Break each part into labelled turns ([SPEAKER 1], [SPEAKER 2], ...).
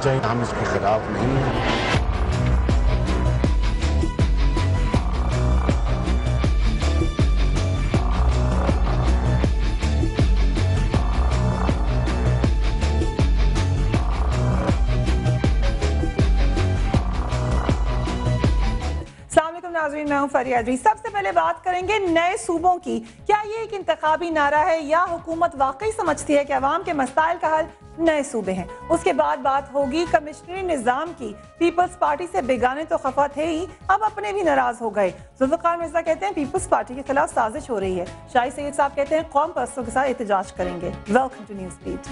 [SPEAKER 1] چاہیے، ہم اس کے خلاف نہیں ہیں۔
[SPEAKER 2] ناظرین، میں ہوں فریہ ادریس۔ سب سے پہلے بات کریں گے نئے صوبوں کی۔ کیا یہ ایک انتخابی نعرہ ہے یا حکومت واقعی سمجھتی ہے کہ عوام کے مسائل کا حل نئے صوبے ہیں؟ اس کے بعد بات ہوگی کمشنری نظام کی۔ پیپلز پارٹی سے بیگانے تو خفا تھے ہی، اب اپنے بھی ناراض ہو گئے۔ ذوالفقار مرزا کہتے ہیں پیپلز پارٹی کے خلاف سازش ہو رہی ہے۔ شاہی سید صاحب کہتے ہیں قوم پرستوں کے ساتھ احتجاج کریں گے۔ Welcome to news beat.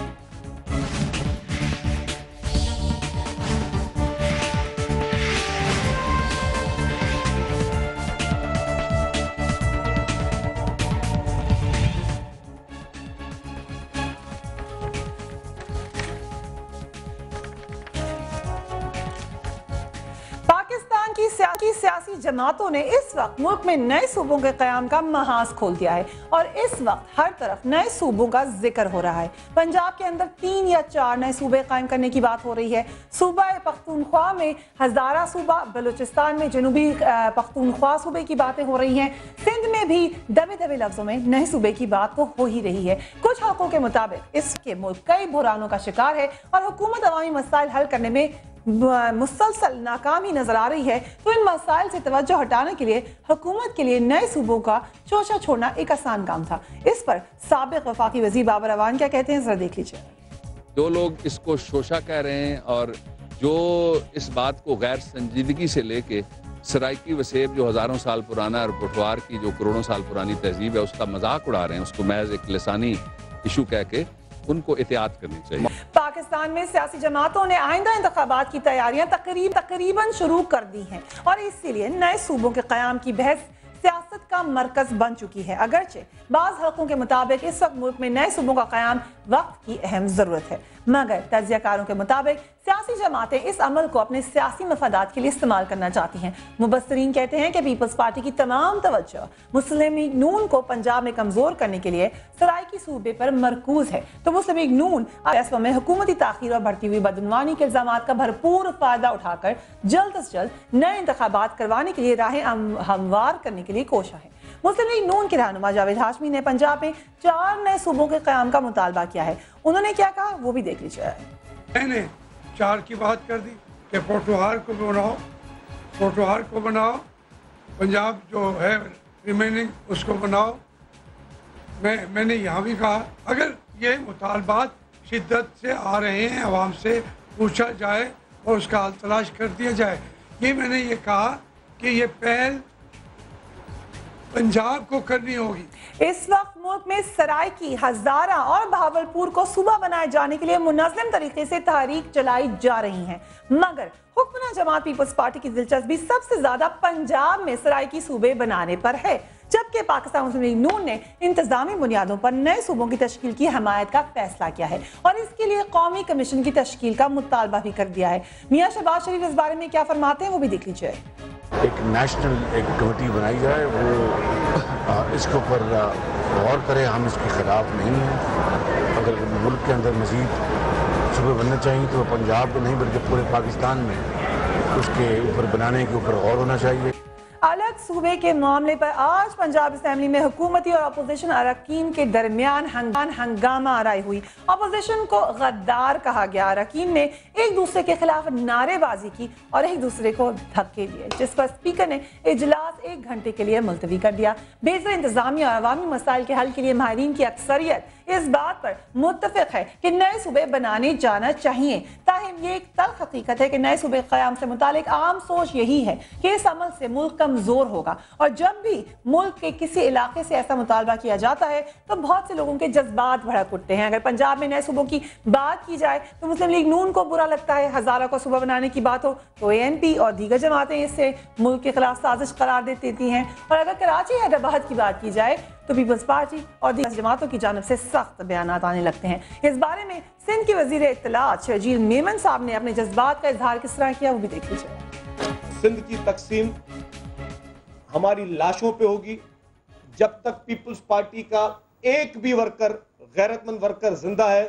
[SPEAKER 2] Pakistan کی سیاسی جماعتوں نے اس وقت ملک میں نئے صوبوں کے قیام کا محاذ کھول دیا ہے اور اس وقت ہر طرف نئے صوبوں کا ذکر ہو رہا ہے۔ پنجاب کے اندر 3 یا 4 نئے صوبے قائم کرنے کی بات ہو رہی ہے۔ صوبہ پختونخوا میں ہزارہ صوبہ، بلوچستان میں جنوبی پختونخوا صوبے کی باتیں ہو رہی ہیں۔ سندھ میں بھی دبے دبے لفظوں میں نئے صوبے کی بات تو ہو ہی رہی ہے۔ کچھ حلقوں کے مطابق اس کے ملک کئی بحرانوں کا شکار ہے اور حکومت عوامی مسائل حل کرنے میں مسلسل ناکامی نظر آ رہی ہے، تو ان مسائل سے توجہ ہٹانے کے لیے حکومت کے لیے نئے صوبوں کا چوچا چھوڑنا ایک آسان کام تھا۔ اس پر سابق وفاقی وزیر بابر اعوان کیا کہتے ہیں، ذرا دیکھ لیجیے۔
[SPEAKER 3] جو لوگ اس کو شوشہ کہہ رہے ہیں اور جو اس بات کو غیر سنجیدگی سے لے کے سرائیکی وسیب جو ہزاروں سال پرانا اور پٹوار کی جو کروڑوں سال پرانی تہذیب ہے اس کا مذاق اڑا رہے ہیں، اس کو محض ایک لسانی ایشو کہہ کے ان کو احتیاط کرنی چاہیے۔
[SPEAKER 2] پاکستان میں سیاسی جماعتوں نے آئندہ انتخابات کی تیاریاں تقریباً شروع کر دی ہیں اور اسی لیے نئے صوبوں کے قیام کی بحث سیاست کا مرکز بن چکی ہے۔ اگرچہ بعض حلقوں کے مطابق اس وقت ملک میں نئے صوبوں کا قیام وقت کی اہم ضرورت ہے، مگر تجزیہ کاروں کے مطابق سیاسی جماعتیں اس عمل کو اپنے سیاسی مفادات کے لیے استعمال کرنا چاہتی ہیں۔ مبصرین کہتے ہیں کہ پیپلز پارٹی کی تمام توجہ مسلم لیگ نون کو پنجاب میں کمزور کرنے کے لیے سرائیکی صوبے پر مرکوز ہے، تو مسلم لیگ نون فیصلوں میں حکومتی تاخیر اور بڑھتی ہوئی بدعنوانی کے الزامات کا بھرپور فائدہ اٹھا کر جلد از جلد نئے انتخابات کروانے کے لیے راہیں ہموار کرنے کے لیے کوشاں ہے۔ مسلم لیگ نون کے رہنما جاوید ہاشمی نے پنجاب میں 4 نئے صوبوں کے قیام کا مطالبہ کیا ہے۔ انہوں نے کیا کہا وہ بھی دیکھ لیجیے۔
[SPEAKER 4] میں نے 4 کی بات کر دی کہ پوٹوہار کو بناؤ، پنجاب جو ہے ریمیننگ اس کو بناؤ۔ میں نے یہاں بھی کہا اگر یہ مطالبات شدت سے آ رہے ہیں عوام سے پوچھا جائے اور اس کا حل تلاش کر دیا جائے۔ میں نے یہ کہا کہ یہ پہل پنجاب کو کرنی ہوگی۔
[SPEAKER 2] اس وقت ملک میں سرائیکی، ہزارہ اور بہاولپور کو صوبہ بنائے جانے کے لیے منظم طریقے سے تحریک چلائی جا رہی ہیں، مگر حکمراں جماعت پیپلز پارٹی کی دلچسپی سب سے زیادہ پنجاب میں سرائیکی صوبے بنانے پر ہے، جبکہ پاکستان مسلم لیگ نون نے انتظامی بنیادوں پر نئے صوبوں کی تشکیل کی حمایت کا فیصلہ کیا ہے اور اس کے لیے قومی کمیشن کی تشکیل کا مطالبہ بھی کر دیا ہے۔ میاں شہباز شریف اس بارے میں کیا فرماتے ہیں وہ بھی دیکھ لیجیے۔
[SPEAKER 1] ایک نیشنل کمیٹی بنائی جائے، وہ اس کے اوپر غور کرے، ہم اس کے خلاف نہیں ہیں۔ اگر ملک کے اندر مزید صوبے بننے چاہیے تو پنجاب میں نہیں بلکہ پورے پاکستان میں اس کے اوپر بنانے کے اوپر غور ہونا چاہیے۔
[SPEAKER 2] الگ صوبے کے معاملے پر آج پنجاب اسمبلی میں حکومتی اور اپوزیشن اراکین کے درمیان ہنگامہ آرائی ہوئی۔ اپوزیشن کو غدار کہا گیا، اراکین نے ایک دوسرے کے خلاف نعرے بازی کی اور ایک دوسرے کو دھکے دیے، جس پر اسپیکر نے اجلاس 1 گھنٹے کے لیے ملتوی کر دیا۔ بہتر انتظامیہ اور عوامی مسائل کے حل کے لیے ماہرین کی اکثریت اس بات پر متفق ہے کہ نئے صوبے بنانے جانا چاہیے، تاہم یہ ایک تلخ حقیقت ہے کہ نئے صوبے قیام سے متعلق عام سوچ یہی ہے کہ اس عمل سے ملک کمزور ہوگا، اور جب بھی ملک کے کسی علاقے سے ایسا مطالبہ کیا جاتا ہے تو بہت سے لوگوں کے جذبات بھڑک اٹھتے ہیں۔ اگر پنجاب میں نئے صوبوں کی بات کی جائے تو مسلم لیگ نون کو برا لگتا ہے، ہزارہ کو صوبہ بنانے کی بات ہو تو ANP اور دیگر جماعتیں اس سے ملک کے خلاف سازش قرار دیتی ہیں، اور اگر کراچی حیدرآباد کی بات کی جائے تو پیپلز پارٹی اور دیگر جماعتوں کی جانب سے سخت بیانات آنے لگتے ہیں۔ اس بارے میں سندھ کے وزیر اطلاعات شرجیل میمن صاحب نے اپنے جذبات کا اظہار کس طرح کیا وہ بھی دیکھ لیجیے۔
[SPEAKER 5] سندھ کی تقسیم ہماری لاشوں پہ ہوگی جب تک پیپلز پارٹی کا ایک بھی ورکر، غیرت مند ورکر زندہ ہے،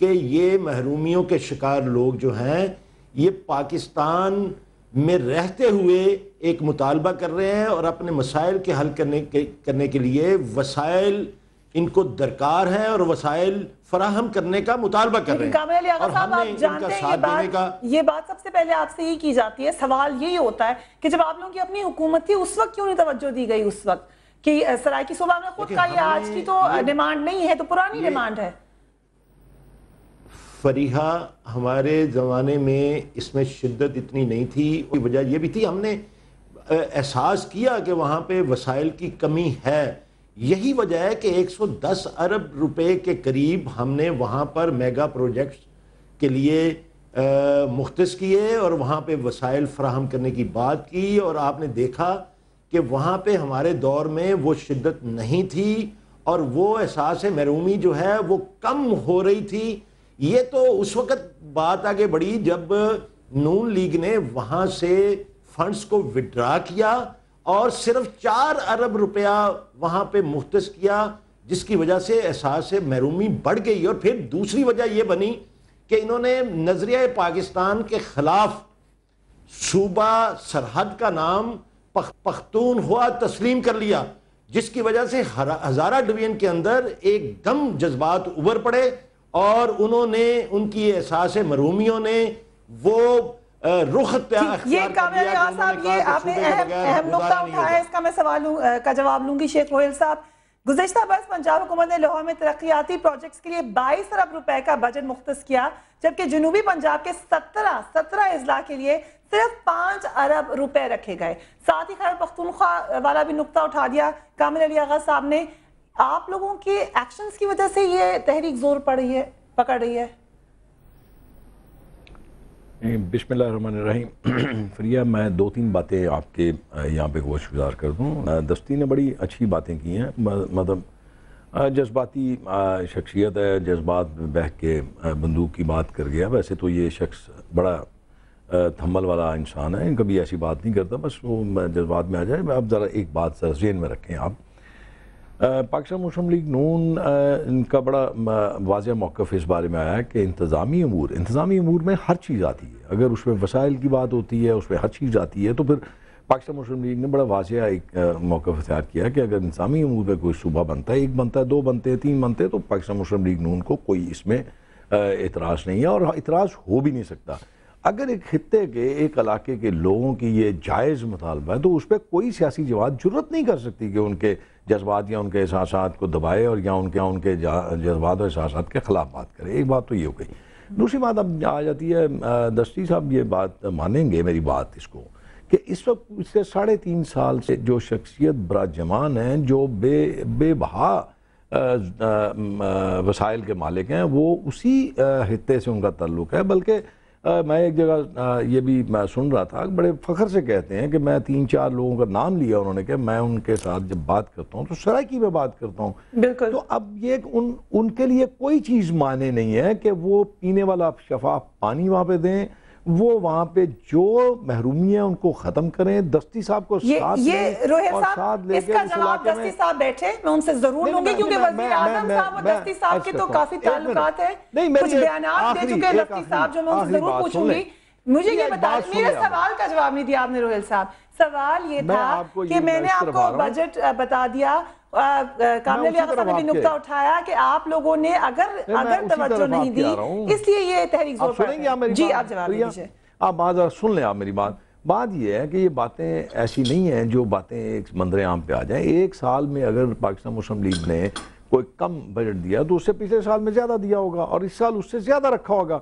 [SPEAKER 6] کہ یہ محرومیوں کے شکار لوگ جو ہیں یہ پاکستان میں رہتے ہوئے ایک مطالبہ کر رہے ہیں اور اپنے مسائل کے حل کرنے کے لیے وسائل ان کو درکار ہیں اور وسائل فراہم کرنے کا مطالبہ کر رہے ہیں.
[SPEAKER 2] کامل علی آغا صاحب آپ جانتے ہیں یہ بات سب سے پہلے آپ سے ہی کی جاتی ہے. سوال یہی ہوتا ہے کہ جب آپ لوگوں کی اپنی حکومت تھی اس وقت کیوں نہیں توجہ دی گئی اس وقت کہ سرائیکی صوبہ میں خود کا یہ آج کی تو ڈیمانڈ نہیں ہے تو پرانی ڈیمانڈ ہے.
[SPEAKER 6] فریحہ ہمارے زمانے میں اس میں شدت اتنی نہیں تھی. وجہ یہ بھی تھی ہم نے احساس کیا کہ وہاں پہ وسائل کی کمی ہے. یہی وجہ ہے کہ 110 ارب روپے کے قریب ہم نے وہاں پر میگا پروجیکٹس کے لیے مختص کیے اور وہاں پہ وسائل فراہم کرنے کی بات کی. اور آپ نے دیکھا کہ وہاں پہ ہمارے دور میں وہ شدت نہیں تھی اور وہ احساس محرومی جو ہے وہ کم ہو رہی تھی. یہ تو اس وقت بات آگے بڑھی جب نون لیگ نے وہاں سے فنڈز کو وڈرا کیا اور صرف 4 ارب روپیہ وہاں پہ مختص کیا, جس کی وجہ سے احساس محرومی بڑھ گئی. اور پھر دوسری وجہ یہ بنی کہ انہوں نے نظریہ پاکستان کے خلاف صوبہ سرحد کا نام پختونخوا تسلیم کر لیا, جس کی وجہ سے ہزارہ ڈویژن کے اندر ایک دم جذبات ابھر پڑے اور انہوں نے ان کی احساس محرومیوں نے وہ رخ اختیار کر لیا.
[SPEAKER 2] کامل علی آغا صاحب یہ آپ نے اہم نقطہ اٹھایا ہے, اس کا میں سوالوں کا جواب لوں گی. شیخ روہیل صاحب, گزشتہ برس پنجاب حکومت نے لاہور میں ترقیاتی پروجیکٹس کے لیے 22 ارب روپے کا بجٹ مختص کیا, جبکہ جنوبی پنجاب کے 17 اضلاع کے لیے صرف 5 ارب روپے رکھے گئے. ساتھ ہی خیبر پختونخوا والا بھی نقطہ اٹھا دیا کامل علی آغا صاحب نے. آپ لوگوں کے ایکشنز کی وجہ سے یہ تحریک زور پکڑ رہی ہے؟
[SPEAKER 7] بسم اللہ الرحمن الرحیم. فریہ میں 2-3 باتیں آپ کے یہاں پہ گوش گزار کر دوں. دستی نے بڑی اچھی باتیں کی ہیں, مطلب جذباتی شخصیت ہے, جذبات میں بہہ کے بندوق کی بات کر گیا. ویسے تو یہ شخص بڑا تھمل والا انسان ہے, کبھی ایسی بات نہیں کرتا, بس وہ جذبات میں آ جائے. اب ذرا ایک بات ذہن میں رکھیں آپ, پاکستان مسلم لیگ نون ان کا بڑا واضح موقف اس بارے میں آیا ہے کہ انتظامی امور میں ہر چیز آتی ہے. اگر اس میں وسائل کی بات ہوتی ہے, اس میں ہر چیز آتی ہے, تو پھر پاکستان مسلم لیگ نے بڑا واضح ایک موقف اختیار کیا کہ اگر انتظامی امور میں کوئی صوبہ بنتا ہے, 1 بنتا ہے, 2 بنتے ہیں, 3 بنتے ہیں, تو پاکستان مسلم لیگ نون کو کوئی اس میں اعتراض نہیں ہے اور اعتراض ہو بھی نہیں سکتا. اگر ایک خطے کے ایک علاقے کے لوگوں کی یہ جائز مطالبہ ہے تو اس پہ کوئی سیاسی جماعت جرت نہیں کر سکتی کہ ان کے جذبات یا ان کے احساسات کو دبائے اور یا ان کے جذبات اور احساسات کے خلاف بات کرے. ایک بات تو یہ ہو گئی. دوسری بات اب آ جاتی ہے, دستی صاحب یہ بات مانیں گے میری بات اس کو, کہ اس وقت اس سے 3.5 سال سے جو شخصیت براجمان ہیں, جو بے بہا وسائل کے مالک ہیں, وہ اسی خطے سے ان کا تعلق ہے. بلکہ میں ایک جگہ یہ بھی میں سن رہا تھا, بڑے فخر سے کہتے ہیں کہ میں 3-4 لوگوں کا نام لیا انہوں نے, کہ میں ان کے ساتھ جب بات کرتا ہوں تو سرائیکی میں بات کرتا ہوں.
[SPEAKER 2] بالکل.
[SPEAKER 7] تو اب یہ ان کے لیے کوئی چیز مانے نہیں ہے کہ وہ پینے والا شفاف پانی وہاں پہ دیں, وہ وہاں پہ جو محرومی ہیں ان کو ختم کریں. دستی صاحب کو ساتھ لیں اور ساتھ لے کے
[SPEAKER 2] اس کا جواب دستی صاحب بیٹھے, میں ان سے ضرور لوں گی, کیونکہ وزیر اعظم صاحب اور دستی صاحب کے تو کافی تعلقات ہیں, کچھ بیانات دے چکے ہیں دستی صاحب جو میں ان سے ضرور پوچھوں گی. مجھے یہ بتا, میرے سوال کا جواب نہیں دیا آپ نے روہیل صاحب. سوال یہ تھا کہ میں نے آپ کو بجٹ بتا دیا, کامل علی آغا صاحب نے بھی نقطہ اٹھایا کہ آپ لوگوں نے اگر توجہ نہیں دی اس لیے یہ تحریک زور پر ہے. جی آپ جواب دیجیے.
[SPEAKER 7] آپ بات سن لیں آپ میری بات. بات یہ ہے کہ یہ باتیں ایسی نہیں ہیں جو باتیں ایک منظر عام پہ آ جائیں. 1 سال میں اگر پاکستان مسلم لیگ نے کوئی کم بجٹ دیا تو اس سے پچھلے سال میں زیادہ دیا ہوگا اور اس سال اس سے زیادہ رکھا ہوگا.